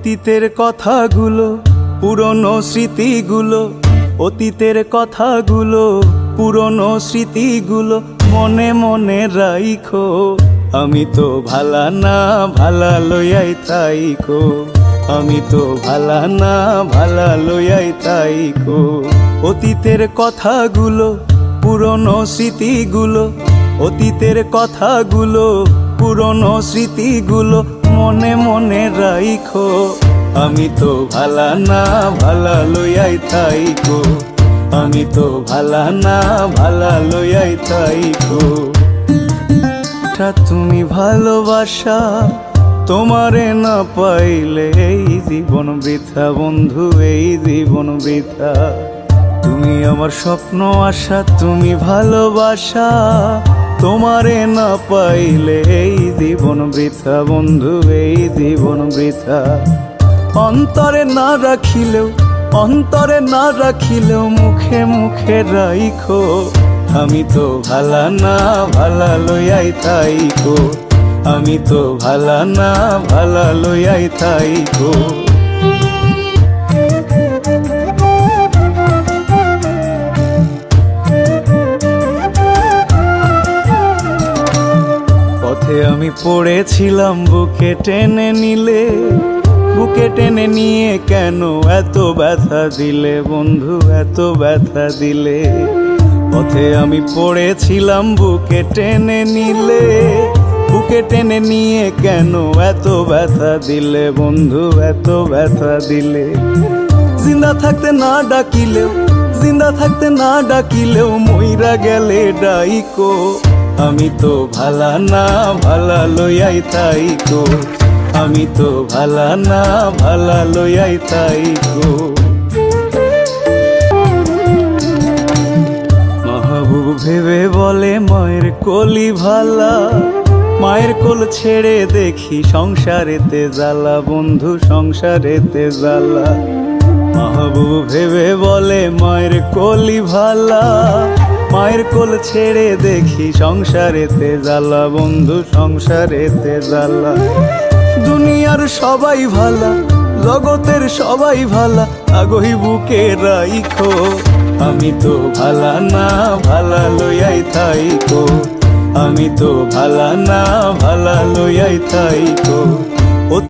অতীতের কথাগুলো, পুরনো স্মৃতিগুলো, অতীতের কথাগুলো, পুরনো স্মৃতিগুলো মনে মনে রাইখো। আমি তো ভালা না, ভালা লইয়াই তাইকো। আমি তো ভালা না, ভালা লইয়াই তাইকো। অতীতের কথাগুলো, পুরনো স্মৃতিগুলো, অতীতের কথাগুলো, পুরনো স্মৃতিগুলো মনে মনে রাইখো। আমি তো ভালা না, ভালা লইয়াই তাইকো। আমি তো ভালা না, ভালা লইয়াই তাইকো। তুমি ভালোবাসা, তোমারে না পাইলে এই জীবন বৃথা বন্ধু, এই জীবন বৃথা। তুমি আমার স্বপ্ন আশা, তুমি ভালোবাসা, তোমারে না পাইলে এই জীবন বৃথা বন্ধু, এই জীবন বৃথা। অন্তরে না রাখিলেও, অন্তরে না রাখিলেও মুখে মুখে রাইখো। আমি তো ভালা না, ভালা লইয়াই তাইকো। আমি তো ভালা না, ভালা লইয়াই তাইকো। পথে আমি পড়েছিলাম, বুকে টেনে নিলে, বুকে টেনে নিয়ে কেন এত ব্যথা দিলে বন্ধু, এত ব্যথা দিলে। পথে আমি পড়েছিলাম, বুকে টেনে নিলে, বুকে টেনে নিয়ে কেন এত ব্যথা দিলে বন্ধু, এত ব্যথা দিলে। জিন্দা থাকতে না ডাকিলেও, জিন্দা থাকতে না ডাকিলেও মইরা গেলে ডাইকো। আমি তো ভালা না, ভালা লইয়াই তাইকো। আমি তো ভালা না, ভালা লইয়াই তাইকো। মাহবুব ভেবে বলে মায়ের কোলি ভালা, মায়ের কোল ছেড়ে দেখি সংসারেতে জ্বালা বন্ধু, সংসারেতে জ্বালা। মাহবুব ভেবে বলে মায়ের কোলি ভালা, মায়ের কোল ছেড়ে দেখি সংসারেতে জ্বালা বন্ধু, সংসারেতে জ্বালা। দুনিয়ার সবাই ভালা, জগতের সবাই ভালা, আগই বুকে রাইখো। আমি তো ভালা না, ভালা লইয়াই তাইকো। আমি তো ভালা না, ভালা লইয়াই তাইকো।